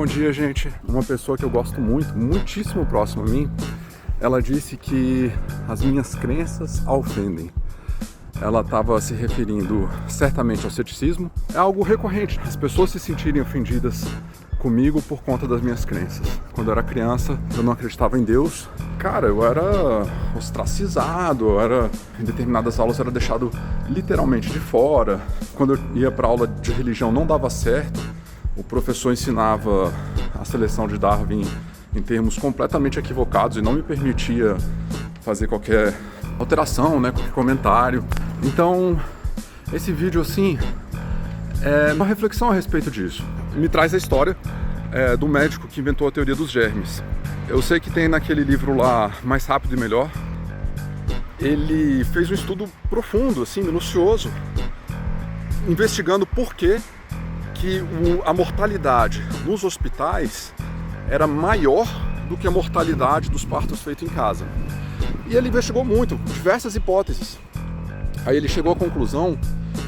Bom dia, gente. Uma pessoa que eu gosto muito, muitíssimo próximo a mim, ela disse que as minhas crenças a ofendem. Ela estava se referindo certamente ao ceticismo. É algo recorrente, as pessoas se sentirem ofendidas comigo por conta das minhas crenças. Quando eu era criança, eu não acreditava em Deus. Cara, eu era ostracizado, em determinadas aulas eu era deixado literalmente de fora. Quando eu ia para aula de religião não dava certo. O professor ensinava a seleção de Darwin em termos completamente equivocados e não me permitia fazer qualquer alteração, né, qualquer comentário. Então, esse vídeo assim é uma reflexão a respeito disso. Me traz a história do médico que inventou a teoria dos germes. Eu sei que tem naquele livro lá, Mais Rápido e Melhor, ele fez um estudo profundo, assim, minucioso, investigando por que a mortalidade nos hospitais era maior do que a mortalidade dos partos feitos em casa. E ele investigou muito, diversas hipóteses. Aí ele chegou à conclusão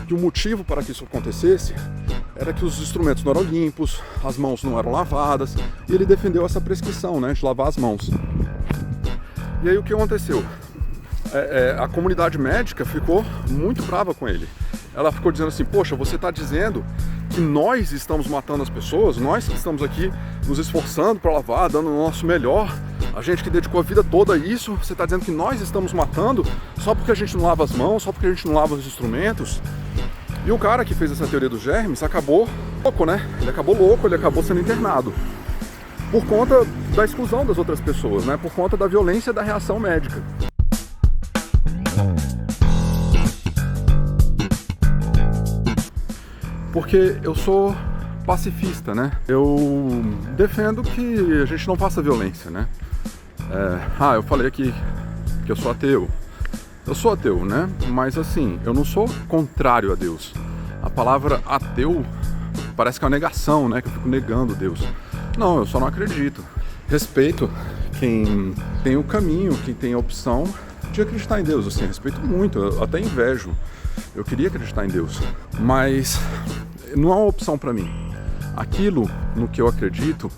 que o motivo para que isso acontecesse era que os instrumentos não eram limpos, as mãos não eram lavadas, e ele defendeu essa prescrição, né, de lavar as mãos. E aí o que aconteceu? A comunidade médica ficou muito brava com ele. Ela ficou dizendo assim, poxa, você está dizendo que nós estamos matando as pessoas, nós que estamos aqui nos esforçando para lavar, dando o nosso melhor, a gente que dedicou a vida toda a isso, você está dizendo que nós estamos matando só porque a gente não lava as mãos, só porque a gente não lava os instrumentos. E o cara que fez essa teoria dos germes acabou louco, né? Ele acabou louco, ele acabou sendo internado. Por conta da exclusão das outras pessoas, né? Por conta da violência da reação médica. Porque eu sou pacifista, né? Eu defendo que a gente não faça violência, né? Eu falei aqui que eu sou ateu. Eu sou ateu, né? Mas assim, eu não sou contrário a Deus. A palavra ateu parece que é uma negação, né? Que eu fico negando Deus. Não, eu só não acredito. Respeito quem tem o caminho, quem tem a opção de acreditar em Deus. Assim, respeito muito, eu até invejo. Eu queria acreditar em Deus, mas não é uma opção para mim. Aquilo no que eu acredito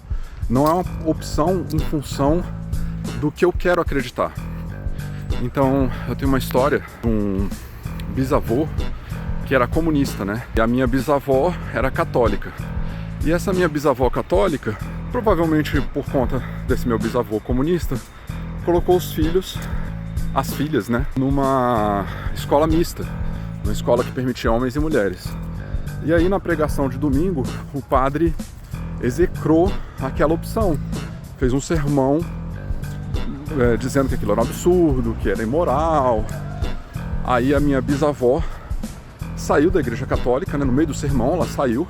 não é uma opção em função do que eu quero acreditar. Então, eu tenho uma história de um bisavô que era comunista, né? E a minha bisavó era católica. E essa minha bisavó católica, provavelmente por conta desse meu bisavô comunista, colocou as filhas, né, numa escola mista, uma escola que permitia homens e mulheres. E aí na pregação de domingo, o padre execrou aquela opção, fez um sermão dizendo que aquilo era um absurdo, que era imoral. Aí a minha bisavó saiu da igreja católica, né, no meio do sermão ela saiu,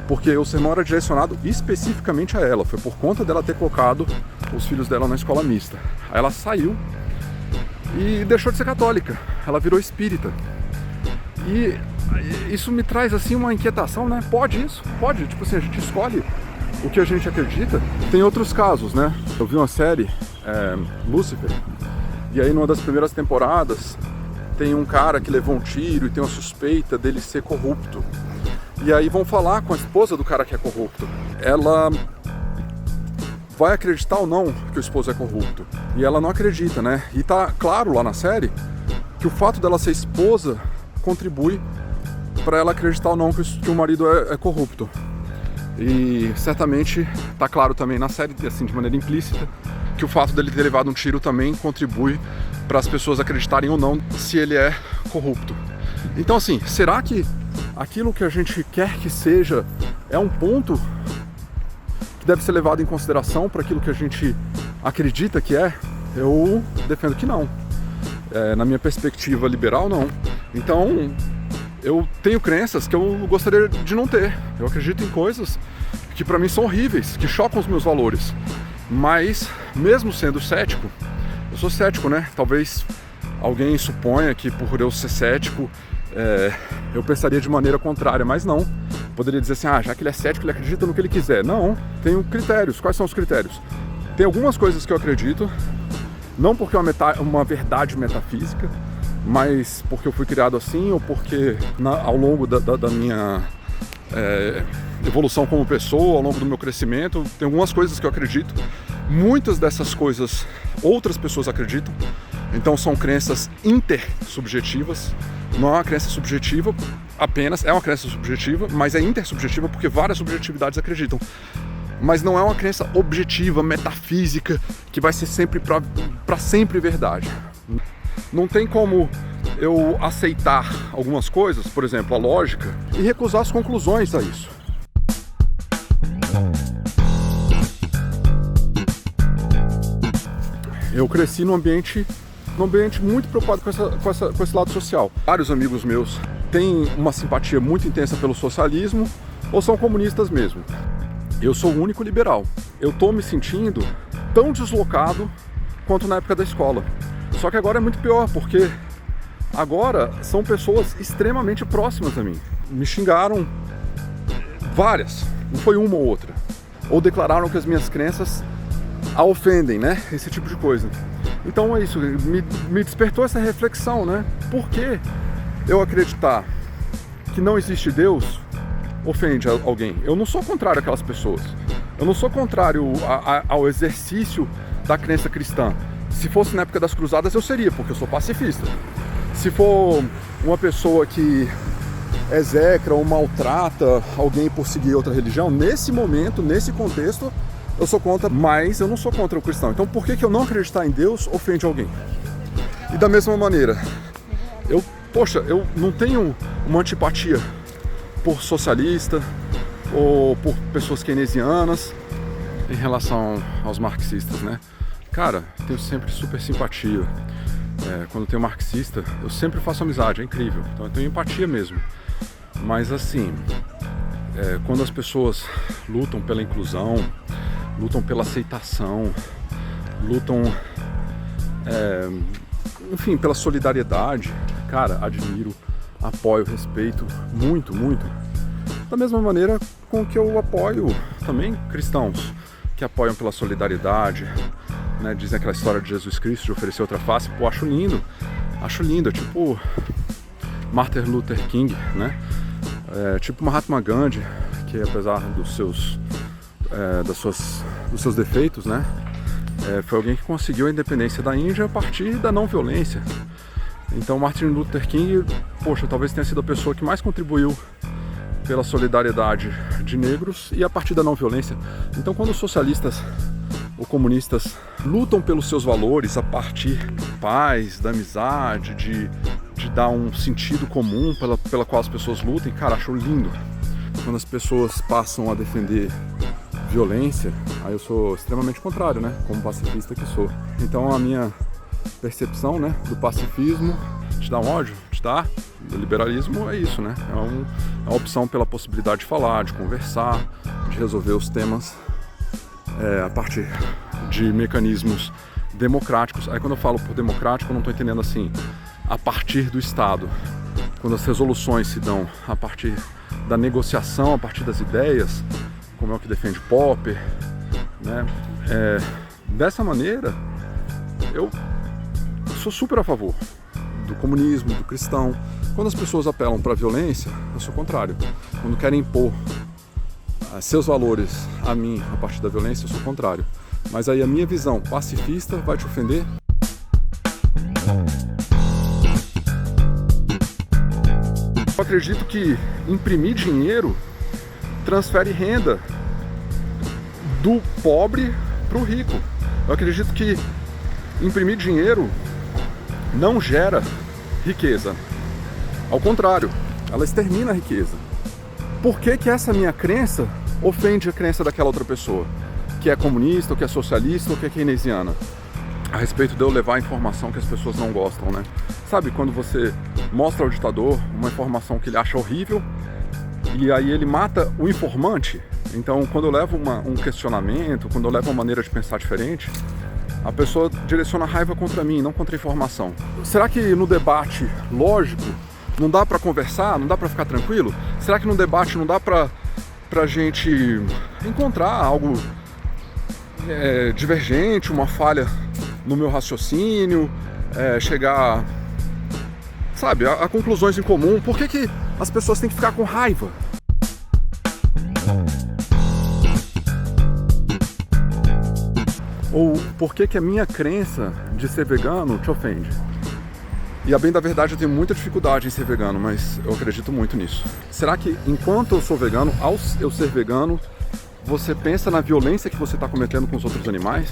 porque o sermão era direcionado especificamente a ela, foi por conta dela ter colocado os filhos dela na escola mista. Aí ela saiu e deixou de ser católica, ela virou espírita. E isso me traz assim uma inquietação, né? Pode isso? Pode, tipo assim, a gente escolhe o que a gente acredita. Tem outros casos, né? Eu vi uma série, Lúcifer, e aí numa das primeiras temporadas tem um cara que levou um tiro e tem uma suspeita dele ser corrupto. E aí vão falar com a esposa do cara que é corrupto. Ela vai acreditar ou não que o esposo é corrupto? E ela não acredita, né? E tá claro lá na série que o fato dela ser esposa contribui para ela acreditar ou não que o marido é corrupto. E certamente tá claro também na série, assim, de maneira implícita, que o fato dele ter levado um tiro também contribui para as pessoas acreditarem ou não se ele é corrupto. Então assim, será que aquilo que a gente quer que seja é um ponto que deve ser levado em consideração para aquilo que a gente acredita que é? Eu defendo que não. Na minha perspectiva liberal, não. Então, eu tenho crenças que eu gostaria de não ter. Eu acredito em coisas que para mim são horríveis, que chocam os meus valores. Mas, mesmo sendo cético, eu sou cético, né? Talvez alguém suponha que por eu ser cético, eu pensaria de maneira contrária, mas não. Poderia dizer assim, já que ele é cético, ele acredita no que ele quiser. Não, tenho critérios. Quais são os critérios? Tem algumas coisas que eu acredito, não porque é uma verdade metafísica, mas porque eu fui criado assim, ou porque ao longo da minha evolução como pessoa, ao longo do meu crescimento. Tem algumas coisas que eu acredito, muitas dessas coisas outras pessoas acreditam, então são crenças intersubjetivas. Não é uma crença subjetiva apenas, é uma crença subjetiva, mas é intersubjetiva porque várias subjetividades acreditam. Mas não é uma crença objetiva, metafísica, que vai ser sempre para sempre verdade. Não tem como eu aceitar algumas coisas, por exemplo, a lógica, e recusar as conclusões a isso. Eu cresci num ambiente muito preocupado com esse lado social. Vários amigos meus têm uma simpatia muito intensa pelo socialismo ou são comunistas mesmo. Eu sou o único liberal. Eu estou me sentindo tão deslocado quanto na época da escola. Só que agora é muito pior, porque agora são pessoas extremamente próximas a mim. Me xingaram várias, não foi uma ou outra. Ou declararam que as minhas crenças a ofendem, né? Esse tipo de coisa. Então é isso, me despertou essa reflexão, né? Por que eu acreditar que não existe Deus ofende alguém? Eu não sou contrário àquelas pessoas. Eu não sou contrário ao exercício da crença cristã. Se fosse na época das cruzadas eu seria, porque eu sou pacifista. Se for uma pessoa que execra ou maltrata alguém por seguir outra religião, nesse momento, nesse contexto, eu sou contra, mas eu não sou contra o cristão. Então por que eu não acreditar em Deus ofende alguém? E da mesma maneira, eu não tenho uma antipatia por socialista ou por pessoas keynesianas em relação aos marxistas, né? Cara, tenho sempre super simpatia. Quando tem um marxista, eu sempre faço amizade, é incrível. Então eu tenho empatia mesmo. Mas assim, quando as pessoas lutam pela inclusão, lutam pela aceitação, lutam, enfim, pela solidariedade, cara, admiro, apoio, respeito muito, muito. Da mesma maneira com que eu apoio também cristãos que apoiam pela solidariedade, né? Dizem aquela história de Jesus Cristo de oferecer outra face. Pô, acho lindo, é tipo Martin Luther King, né? Tipo Mahatma Gandhi, que apesar dos seus defeitos, né? Foi alguém que conseguiu a independência da Índia a partir da não violência. Então Martin Luther King, poxa, talvez tenha sido a pessoa que mais contribuiu pela solidariedade de negros e a partir da não violência. Então quando os socialistas ou comunistas lutam pelos seus valores a partir da paz, da amizade, de dar um sentido comum pela qual as pessoas lutem, cara, acho lindo. Quando as pessoas passam a defender violência, aí eu sou extremamente contrário, né? Como pacifista que sou. Então a minha percepção, né, do pacifismo te dá um ódio, te dá. O liberalismo é isso, né? É uma opção pela possibilidade de falar, de conversar, de resolver os temas a partir de mecanismos democráticos. Aí quando eu falo por democrático, eu não estou entendendo assim, a partir do Estado. Quando as resoluções se dão a partir da negociação, a partir das ideias, como é o que defende Popper, né? Dessa maneira, eu sou super a favor do comunismo, do cristão. Quando as pessoas apelam para a violência, eu sou contrário. Quando querem impor seus valores a mim a partir da violência, eu sou contrário. Mas aí a minha visão pacifista vai te ofender? Eu acredito que imprimir dinheiro transfere renda do pobre para o rico. Eu acredito que imprimir dinheiro não gera riqueza. Ao contrário, ela extermina a riqueza. Por que essa minha crença ofende a crença daquela outra pessoa? Que é comunista, ou que é socialista, ou que é keynesiana? A respeito de eu levar a informação que as pessoas não gostam, né? Sabe, quando você mostra ao ditador uma informação que ele acha horrível e aí ele mata o informante. Então, quando eu levo um questionamento, quando eu levo uma maneira de pensar diferente, a pessoa direciona a raiva contra mim, não contra a informação. Será que no debate lógico não dá para conversar, não dá para ficar tranquilo? Será que no debate não dá pra gente encontrar algo divergente, uma falha no meu raciocínio, chegar, sabe, a conclusões em comum? Por que as pessoas têm que ficar com raiva? Ou por que a minha crença de ser vegano te ofende? E a bem da verdade eu tenho muita dificuldade em ser vegano, mas eu acredito muito nisso. Será que enquanto eu sou vegano, ao eu ser vegano, você pensa na violência que você está cometendo com os outros animais?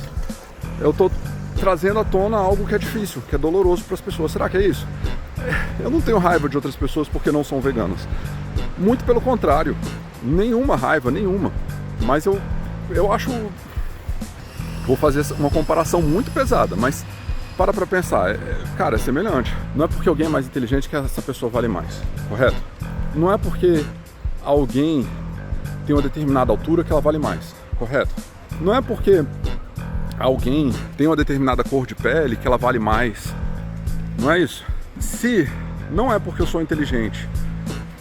Eu estou trazendo à tona algo que é difícil, que é doloroso para as pessoas. Será que é isso? Eu não tenho raiva de outras pessoas porque não são veganas. Muito pelo contrário. Nenhuma raiva, nenhuma. Mas eu acho... Vou fazer uma comparação muito pesada, mas para pensar. Cara, é semelhante. Não é porque alguém é mais inteligente que essa pessoa vale mais, correto? Não é porque alguém tem uma determinada altura que ela vale mais, correto? Não é porque alguém tem uma determinada cor de pele que ela vale mais. Não é isso? Se não é porque eu sou inteligente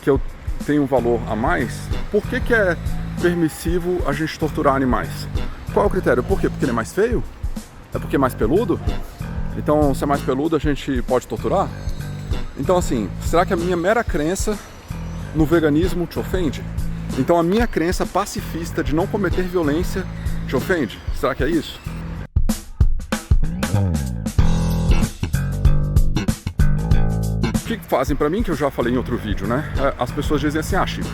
que eu tenho um valor a mais, por que é permissivo a gente torturar animais? Qual é o critério? Por quê? Porque ele é mais feio? É porque é mais peludo? Então, se é mais peludo, a gente pode torturar? Então, assim, será que a minha mera crença no veganismo te ofende? Então, a minha crença pacifista de não cometer violência te ofende? Será que é isso? O que fazem pra mim, que eu já falei em outro vídeo, né? As pessoas dizem assim, Chico,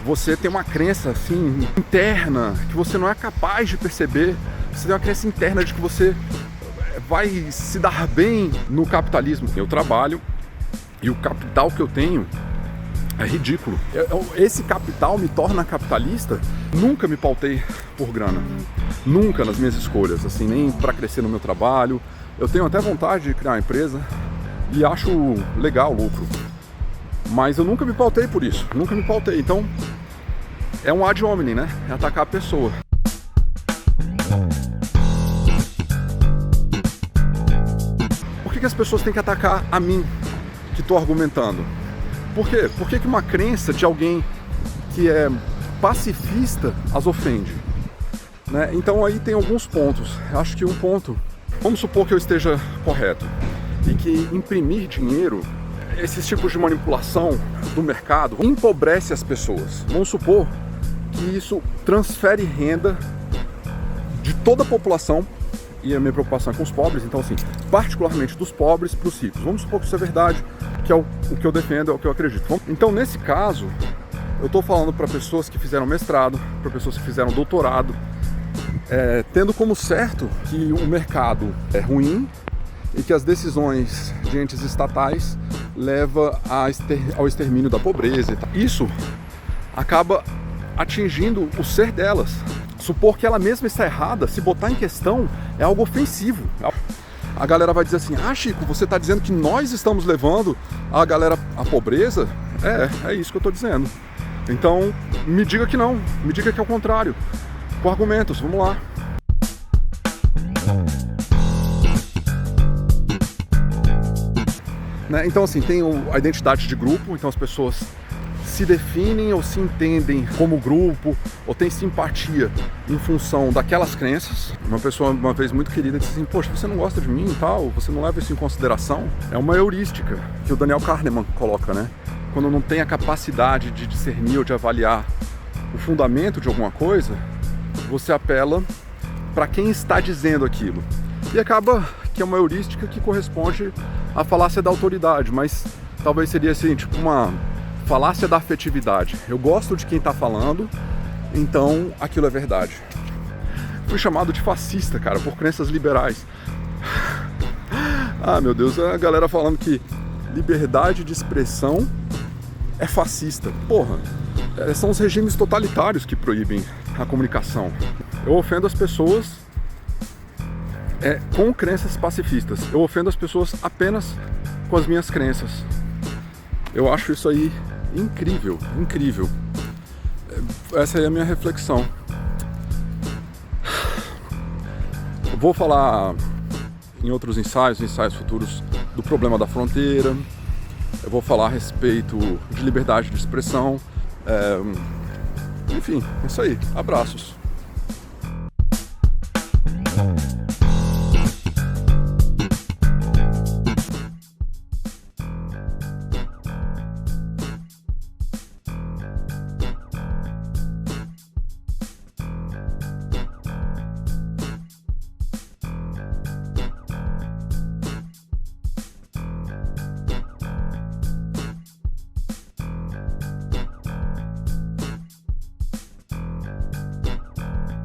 você tem uma crença, assim, interna, que você não é capaz de perceber. Você tem uma crença interna de que você vai se dar bem no capitalismo. Eu trabalho e o capital que eu tenho é ridículo. Esse capital me torna capitalista. Nunca me pautei por grana. Nunca nas minhas escolhas, assim, nem para crescer no meu trabalho. Eu tenho até vontade de criar uma empresa e acho legal o lucro. Mas eu nunca me pautei por isso. Nunca me pautei. Então, é um ad hominem, né? É atacar a pessoa. Por que as pessoas têm que atacar a mim, que estou argumentando? Por quê? Por que uma crença de alguém que é pacifista as ofende? Né? Então aí tem alguns pontos. Eu acho que um ponto, vamos supor que eu esteja correto, e que imprimir dinheiro, esses tipos de manipulação do mercado, empobrece as pessoas. Vamos supor que isso transfere renda de toda a população, e a minha preocupação é com os pobres, então assim, particularmente dos pobres para os ricos. Vamos supor que isso é verdade, que é o que eu defendo, é o que eu acredito. Então, nesse caso, eu estou falando para pessoas que fizeram mestrado, para pessoas que fizeram doutorado, tendo como certo que o mercado é ruim e que as decisões de entes estatais levam ao extermínio da pobreza e tal. Isso acaba atingindo o ser delas. Supor que ela mesma está errada, se botar em questão, é algo ofensivo. A galera vai dizer assim, Chico, você está dizendo que nós estamos levando a galera à pobreza? É isso que eu estou dizendo. Então, me diga que não, me diga que é o contrário. Com argumentos, vamos lá. Né? Então, assim, tem a identidade de grupo, então as pessoas se definem ou se entendem como grupo, ou têm simpatia em função daquelas crenças. Uma pessoa, uma vez muito querida, disse assim, poxa, você não gosta de mim e tal, você não leva isso em consideração? É uma heurística que o Daniel Kahneman coloca, né? Quando não tem a capacidade de discernir ou de avaliar o fundamento de alguma coisa, você apela para quem está dizendo aquilo. E acaba que é uma heurística que corresponde à falácia da autoridade, mas talvez seria assim, tipo uma falácia da afetividade. Eu gosto de quem está falando, então aquilo é verdade. Fui chamado de fascista, cara, por crenças liberais. Meu Deus, a galera falando que liberdade de expressão é fascista. Porra, são os regimes totalitários que proíbem a comunicação. Eu ofendo as pessoas com crenças pacifistas. Eu ofendo as pessoas apenas com as minhas crenças. Eu acho isso aí incrível, incrível. Essa aí é a minha reflexão. Eu vou falar em outros ensaios futuros, do problema da fronteira. Eu vou falar a respeito de liberdade de expressão. Enfim, é isso aí. Abraços.